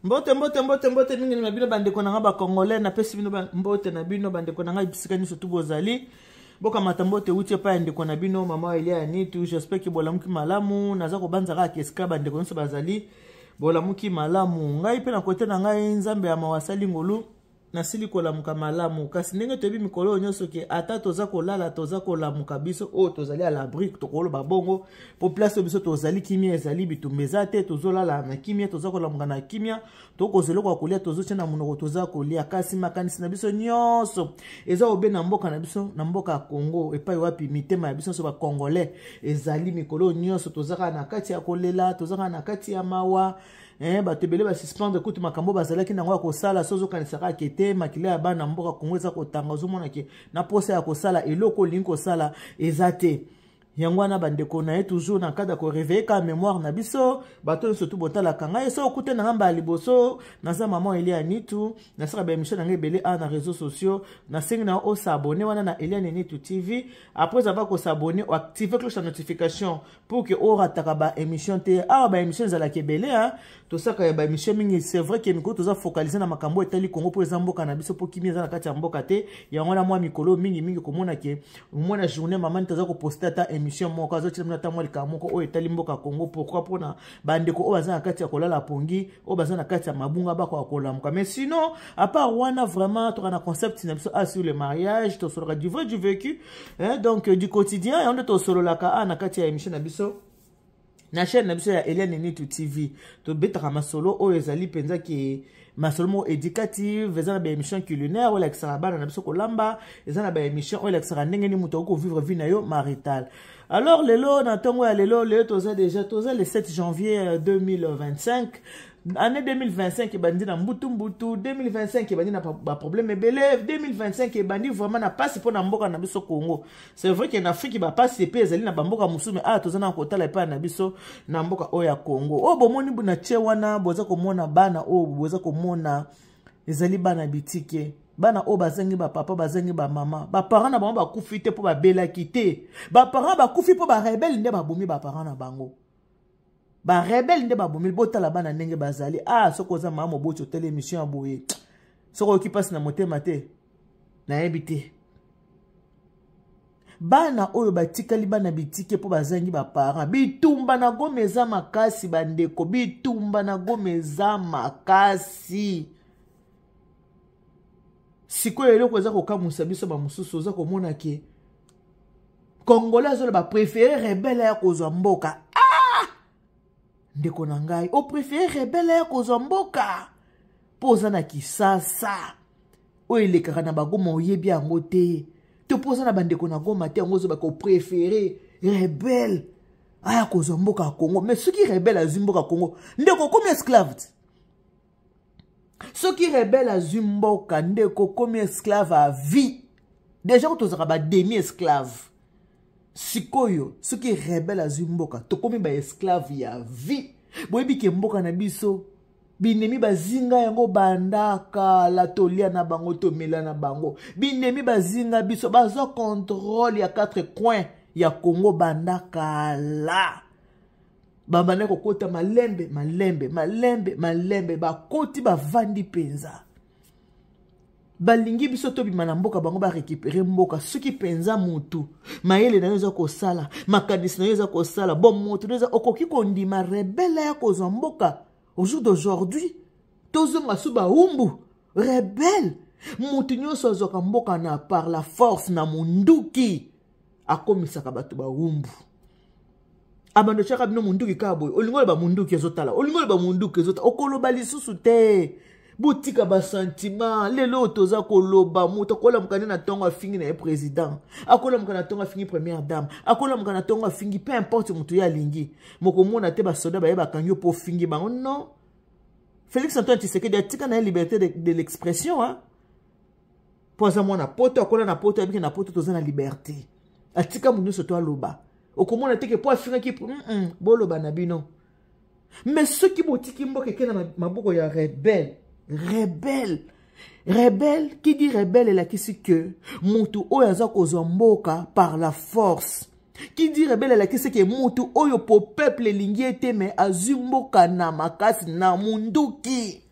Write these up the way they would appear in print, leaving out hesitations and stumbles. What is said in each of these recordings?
Mbote mingi na bino bandeko na ba Congolais na pesi bino mbote na bino bandeko na bisika ni surtout bozali. Boka matambote uche pa ndeko na bino mama Elia Nitu, j'espère que bolamuki malamu naza ko banzaka keska bandeko nso bazali bolamuki malamu. Ngai pe na kote na ngai nzambe ya mawasali ngolu na sili kolamuka malamu kasi ndenge tobi mikolo nyonso ke ata toza kolala toza kolamuka biso o tozali à l'abri tokolo babongo po place biso tozali kimia ezali bitumbeza te tozolala na kimia toza kolamuka na kimia tokozelo kwa kolia tozotia na munoko toza kolia kasi makanisi na biso nyonso eza obe na mboka na biso na mboka ya Congo epai wapi mitema ya biso so ba Congolais ezali mikolo nyonso tozaka na kati ya kolela tozaka na kati ya mawa batebele ba suspendre kutu makambo bazalaki nango ya kosala sozo kanisaka kete makile ya bana mboka Kongo eza kotanga ozomona ke na posa ya kosala eloko lingi kosala ezate yangwana bandeko na toujours na kada ko réveiller ka mémoire na biso bato surtout botala kanga eso okute na ngamba liboso na za maman Elia Nitu na saka ba émission na ngebele na réseaux sociaux na sengi na o s'abonner wana na Elia Nitu TV après avoir ko s'abonner ou activer cloche de notification pour que o rataka ba émission te ba émission za la kebele to saka ba émission mingi c'est vrai que miko toza focaliser na makambo etali Congo pour ezamboka na biso pour kimia za na kati ya mboka te yangwana mwa mikolo mingi komona ke mwana journée maman toza ko poster ta émission moko azo tshimna ta mwali ka moko o etali mboka Congo pourquoi pona bandeko o baza na kati ya kolala pongi o baza na kati ya mabunga bako akolamuka mais sinon à part wana vraiment to na concept na biso sur le mariage to solo du vrai du vécu donc du quotidien et on to solo la ka na kati ya émission na biso na chaîne na biso ya Elia Nitu TV to betaka masolo o ezali penza ki masolo éducative ezana ba émission culinaire ou l'extra bana na biso kolamba ezana ba émission ou l'extra ndenge ni muto ko vivre vie na yo marital. Alors lelo na tongo ya lelo toza déjà toza le 7 janvier 2025 année 2025 bandi na mbutu 2025 bandi na ba problème ebele 2025 bandi vraiment na passe pour na mboka na biso Congo. C'est vrai que en Afrique ba passe pe ezali na bamboka musume toza na kotala pa na biso na mboka oya Congo. O bomoni bu na che wana boza komona bana o boza komona ezali bana bitike bana o bazangi ba papa bazangi ba mama ba parents na bango ba kufi te po ba bela kite ba parents ba kufi po ba rebelle nde ba bomi ba parents na bango ba rebelle nde ba bomi botala bana ndenge bazali soko za mama bocho tele émission aboye soko ki passe na motema te na ebite bana oyo batikali bana bitike po bazangi ba parents bitumba na gomeza makasi bandeko bitumba na gomeza makasi siko eloko eza kokamusa biso ba mususu oza komona ke Congolais azola ba préféré rebelle ya kozwa mboka ndeko na ngai o préféré rebelle ya kozwa mboka poza na Kisasa o elekaka na bagoma oyebi yango te to poza na bandeko na goma te yango zo ba ko préféré rebelle aya kozwa mboka Congo mais soki rebelle azwi mboka Congo ndeko komi esclave soki rebelle azwi mboka ndeko komi esclave à vie déjà ko tozaka ba demi esclave sikoyo soki rebelle azwi mboka to komi ba esclave ya vie boyebi ke mboka na biso binemi bazinga yango bandaka la tolia na bango to mela na bango binemi bazinga biso bazo contrôle ya 4 coins ya Congo bandaka la babane kokota malembe bakoti bavandi penza balingi biso to bima na mboka bango ba récupérer mboka soki penza mutu mayele na yoza ko sala makanisi na yoza ko sala bon mutu yoza okoki kondima rebelle ya kozwa mboka au jour d'aujourd'hui tozonga suba umbu rebelle mutu nyoso azoka mboka na par la force na munduki akomisaka bato ba umbu abando chaka bino munduki kaboy olingole ba munduki ezotala olingole ba munduki ezotala okoloba lisusu te butika ba sentiment lelo toza koloba muto kola mukane na tonga fingi na président akola mukana tonga fingi première dame akola mukana tonga fingi peu importe mutu ya lingi moko mona te ba soda ba yeba kanyo po fingi bango non Félix Antoine Tshisekedi atika na liberté de l'expression poza mona poto akola na poto abiki na poto toza na liberté atika munyo soto aloba okomona teke po afinga ki boloba na bino mais ceux qui botiki mboka ke na maboko ya rebelle qui dit rebelle la kisi que mutu oyo aza kozwa mboka par la force qui dit rebelle la kisi que mutu oyo po peuple lingi ete mais azwi mboka na makasi na munduki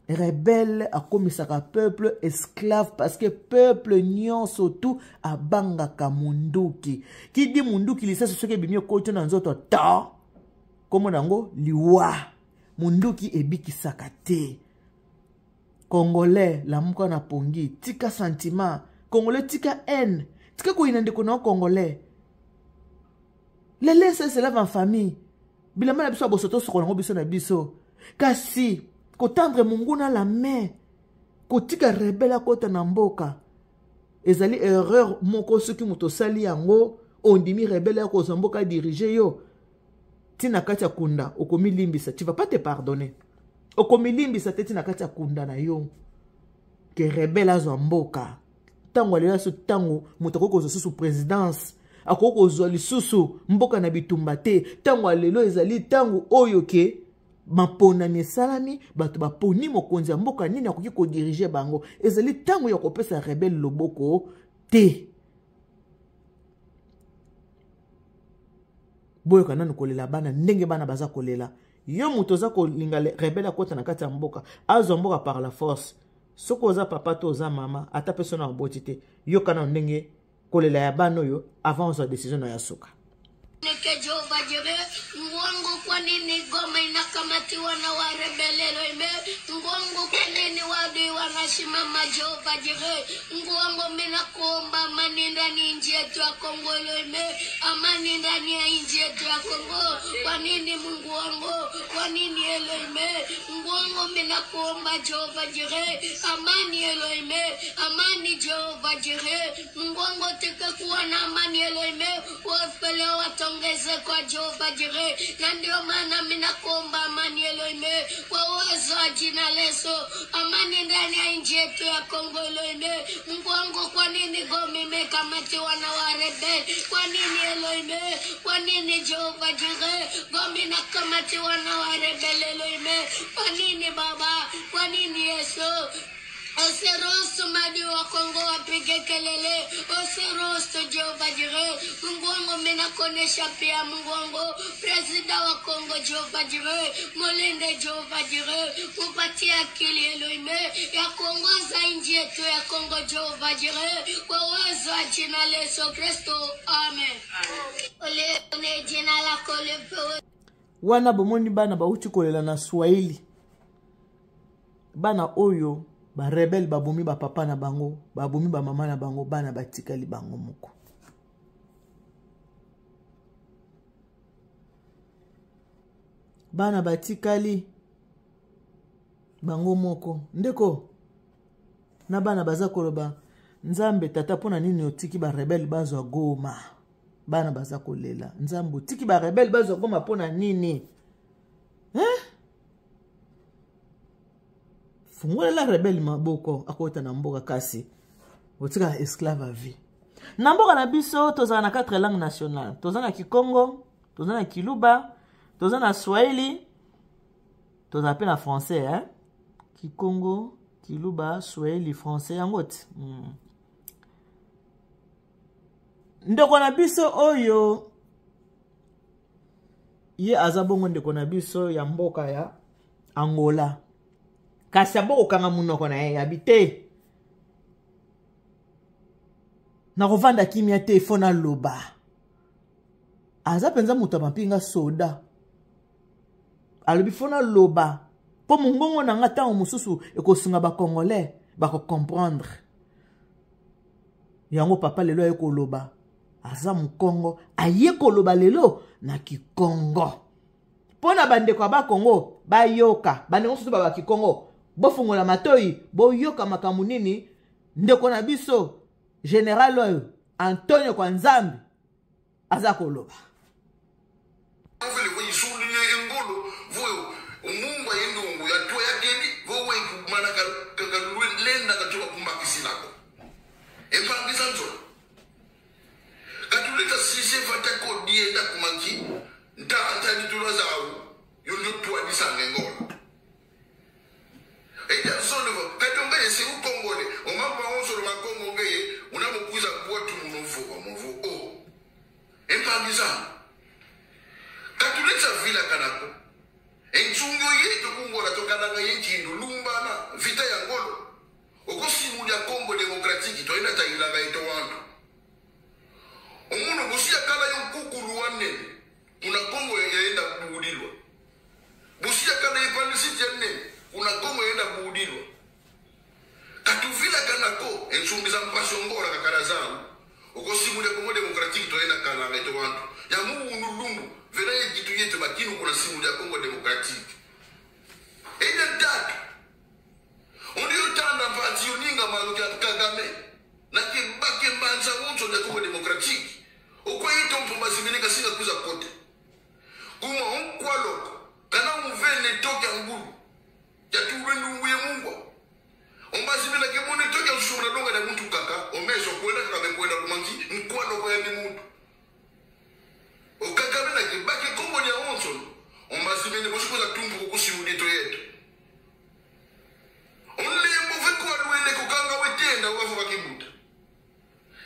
rebelle a komisaka peuple esclave parce que peuple nyonso tout abangaka munduki. Qui dit munduki lisa soke bimio koto na nzoto ta komo nango liwa munduki ebikisaka te. Congolais la muka na pongi tika sentiment Congolais tika haine tika ko inandeko na Congolais lele se lave en famille bilama na biso abosoto soko nango biso na biso kasi kotendre munguna la main kotika rebelle kota na mboka ezali erreur moko soki moto sali yango ondimi rebelle ko mboka diriger yo tina katia kunda okomi limbisa tu vas pas te pardonner okomi limbisa te tina katia kunda na yo ke rebelle azo mboka tango alela so tango moto ko zo sous présidence akoko zo lisusu mboka na bitumba te tango alelo ezali tango oyo ke mapona misalami bato baponi mokonzi ya mboka nini akoki ko diriger bango ezali tango ya kopesa rebelle loboko te boyo kananu kolela bana ndenge bana baza kolela yo muto za kolinga rebelle akota na kati ya mboka azo mboka par la force soko oza papa to oza mama ata persona oboti te yo kana ndenge kolela ya bana yo avant sa décision na ya soka Neke Jehova Jireh, Mungu kwa nini Goma inakamatiwa na warebelelo ime? Mungu kwa nini wadui wanasimama Jehova Jireh? Mungu mina kuomba amani ndani nchi yetu ya Kongo ime, amani ndani ya nchi yetu ya Kongo. Kwa nini Mungu wangu? Kwa nini ime? Mungu mina kuomba Jehova Jireh, amani ime, amani Jehova Jireh. Mungu wangu teke kuwa na amani ime, wafele watu ongeze kwa Jehova Jireh, na ndio maana mimi nakuomba amani ime kwa uwezo wa jina Yesu, amani ndani ya nchi yetu ya Kongo ime. Mungu wangu, kwa nini Goma imekamatiwa na warebeli? Kwa nini ime? Kwa nini Jehova Jireh Goma inakamatiwa na warebeli ime? Kwa nini Baba? Kwa nini Yesu? Oserosto madi wa Kongo wapige kelele. Oserosto Jehova Jireh. Mungu wangu mina konesha pia Mungu wangu Presida wa Kongo Jehova Jireh. Molende Jehova Jireh. Mupatie akili Elohime ya kuongoza nchi yetu ya Kongo Jehova Jireh. Kwa uwezo wa jina la Yesu Kristo. Amen. Ole jina lako lipewe. Wana bomoni bana bauti kolela na Swahili. Bana oyo ba rebel babomi ba papa na bango, babomi ba mama na bango, bana batikali bango moko. Bana batikali bango moko. Ndeko na bana baza koloba Nzambe tata pona nini otiki ba rebel bazwa Goma. Bana baza kolela Nzambe otiki ba rebel bazwa Goma pona nini? Fungole la rebelle maboko akota na mboka kasi otika esclave à vie. Na mboka na biso tozana na 4 langues nationales. Tozana Kikongo, tozana Kiluba, tozana Swahili, tozana pe na français Kikongo, Kiluba, Swahili, français yangote. Ndeko na biso oyo ye azabongo ndeko na biso ya mboka ya Angola. Kasi aboko kanga munoko na ye habite. Na kovanda kimia te fona loba. Aza penza muta mapinga soda. Alobi fona loba. Po mungongo na nga tango mususu ekosunga ba Congolais bako comprendre. Yango papa lelo ayeko loba. Aza mukongo ayeko loba lelo na Kikongo. Pona bandeko ba Kongo bayoka. Bandeko susu ba Kikongo. Bofungola matoi, boyoka makambo nini ndeko na biso General oyo Antonio kwa Nzambe aza koloba. Katuleta vila kanako. Enchungo yetu kungola tokananga yenchindo lumbana. Congo démocratique toyenda tayilanga ito wantu omuno busia kala yonkukulu wanene kuna Congo yaenda kuudilwa busia kala ipanisiti yanene kuna Congo yaenda kuudilwa katuvila kanako ensumbiza mpashongora kakala zao ukosimule Congo démocratique toyenda kalanga ito wantu ya muunulungu vena yejitu yetu bakinu kuna simu ya Congo démocratique ene tatu ondio tanda mpati yoninga maluki ya Kagame na kibake mbanza uncho ya Congo démocratique ukwa yito mpumba ziminika singa kuza kote kuma onkwaloko kana mvene toke ngulu ya tuwenu uye mungwa ombazimila kemone toke ushumuna donga na mtu kaka omeso kwenda kaka kwenda kumangi mkwaloko ya ni mtu Kagame na kibake Congo ya oncho ombazimile mosikuza tumbu kukusimudito yetu Onlembo veko aluele kukanga wetenda wafu wakibuta.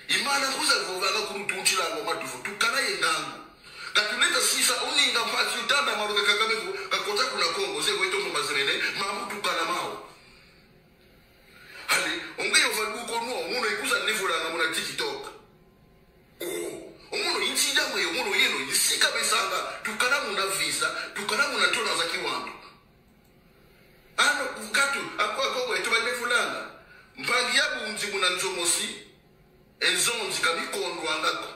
Imana kuza kuvaga kurutunchila ngomatufu. Tukana yengangu. Katuleta sisa uninga mpati utanda maruke Kagame kakota kuna Kongo. Ze weto mbazirene. Mamu tukana mao. Hali, ongeyo vaduko nuwa. Umuno ikuza nifura nga muna TikTok. Umuno inchi jamu ya umuno yeno. Isika besanga. Tukana muna visa. Tukana muna tona za kiwandu. Ano kukatu akwa Kongo etuba nefulanga mpangi yabu mzimu na nzomosi enzonzi kabikondo angako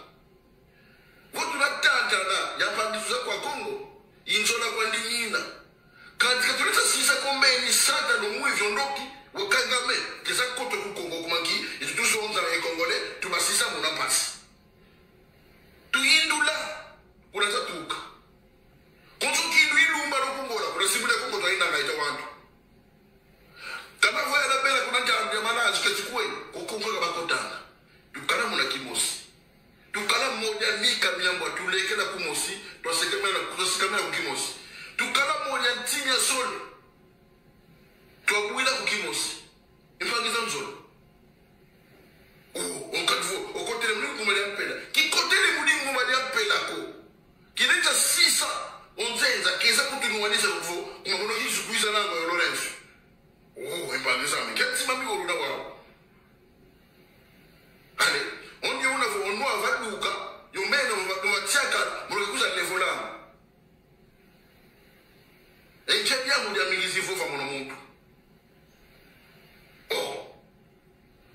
wotu natanta na yapangizuza kwa Kongo inzola kwa ndinina katika tuleta sisa kombeni sata lumui vyondoki wakagame kesa koto kukongo kumaki itutuzo onza wa Kongole tubasisa munapasi tuindula unatatuka konsuki indu ilumba lukungola kuna simule Kongo tuwainda ngaita wantu kama vaya la bela kuna jambi ya malazi kachikwe kukunga bakotanga tukana muna kimosi tukana mmoja nika miambo tulekela kumosi tuasikamela kukimosi tukana mmoja ntinya sole tuabuila kukimosi impangiza mzolo onkadvo okotele mlingu kumali ampela kikotele mlingu kumali ampela ko kinecha sisa onzenza keza kutunuwanisha kufu kumakono hisu kuiza nango ya Lorenzo empangiza mi kati mami oruna wao ale onye una vo onwa vaduka yomeno mvachaka mulikuza levola enjebya mu yamilizi vofa mono muntu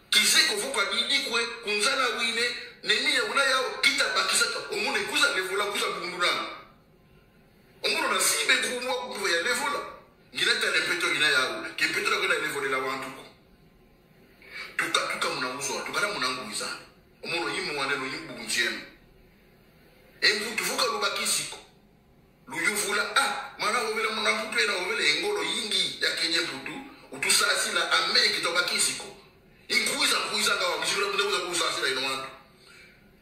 kizeko voka didikwe kunzana wine nemiya una yao kitabakisa omune kuza levola kuza bundurana omuno nasibe kumwa kuya levola ngileta lempeto ina yao kimpeto la kwenda level la wantu tuka munauzo tukana munanguiza omuno yimu waneno yimbu njema embu tuvuka lubakisiko luyuvula mana ovela munamputu ena ovela engolo yingi ya kenye putu utusasila ameki tobakisiko inkuiza ngawa mshikula mnauza kusasila ino wantu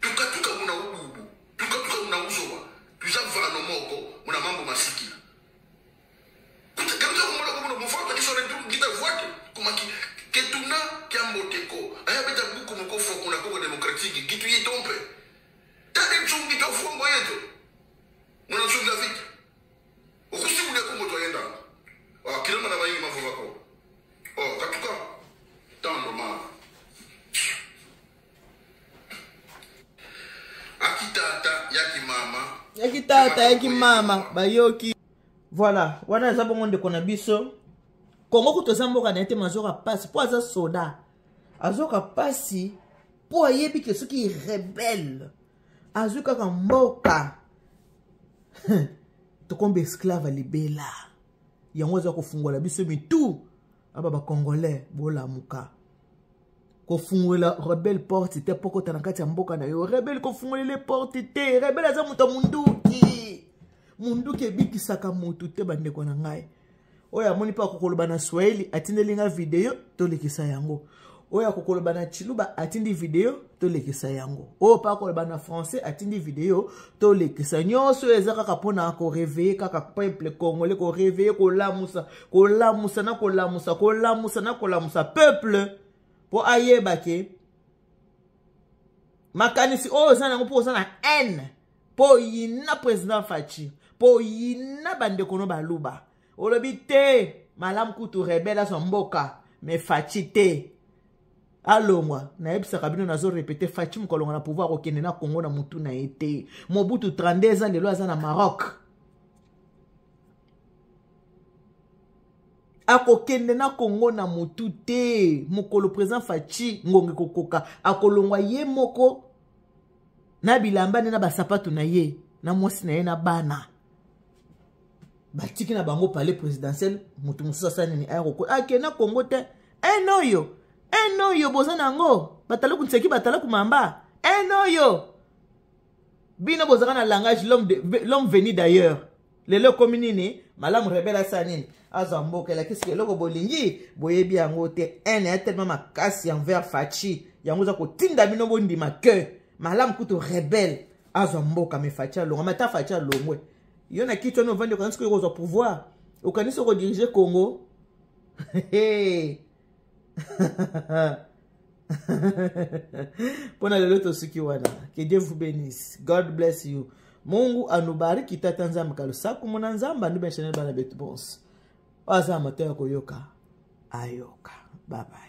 tuka muna ububu tuka munauzo wa tuzavano moko muna mambo masikila Kamza kumula kumuna mufaka kisore kita vuate kumaki ketuna kiamboteko ayabeta buku mukofo kuna Congo démocratique kitu yitompe tani mchungi tofongo yetu mwana chunga vita ukusimu ya Congo toyenda kiloma na maingi mafuva ko katuka tando ma akitata yaki mama bayoki voilà wana za bongo ndeko na biso Kongo kutoza mboka na ete mazoka pasi po aza soda azoka pasi po ayebi ke soki rebelle azuka ka mboka tokombe esclave libela yango za kofungola biso mitu aba ba congolais bola muka kofungola rebelle porte te poko tanakati ya mboka na yo rebelle kofungola porte te rebelle aza muta munduki ebikisaka mutu te bandeko na ngai oya moni pa kokoloba na Swahili atindeli nga video tolekisa yango oya kokoloba na Chiluba atindi video tolekisa yango o pa kokoloba na français atindi video tolekisa nyonso ezaka kapona ko réveiller kaka peuple congolais ko réveiller ko lamusa peuple po ayeba ke makanisi o zana ngo po zana haine po yina président Fachi po yina bandeko no baluba olobi te malam kutu rebela son mboka me Fachi te alongwa na yebisaka bino nazo répéter Fachi Mukolonga na pouvoir okende na Congo na mutu na été Mobutu 32 ans lelo aza na Maroc akokende na Congo na mutu te mokolo président Fachi ngonge kokoka akolongwa ye moko na bilamba na basapatu na ye na mwasi na ye na bana batiki na bango palais présidentiel mutu mususa sana ni ayako akena Congo te enoyo boza nango batala kunseki batala kumamba enoyo bino bozaka na langage l'homme venu d'ailleurs lelo kominini malamu rebela sanini azamboka la qu'est-ce que loko bolingi boyebi yango te ene tellement makasi envers Fachi yango za kotinda bino bondima que malamu kuto rebelle azamboka me Fachi longa mata Fachi longwe yona kitu no vande kanisi ko zo pouvoir okanisi ko diriger Congo Pona lelo tosiki wana. Que Dieu vous bénisse. God bless you. Mungu anubariki tata nzambe kalusaku muna nzamba ndu benchane bana betu bons. Waza amato ya koyoka. Ayoka. Bye bye.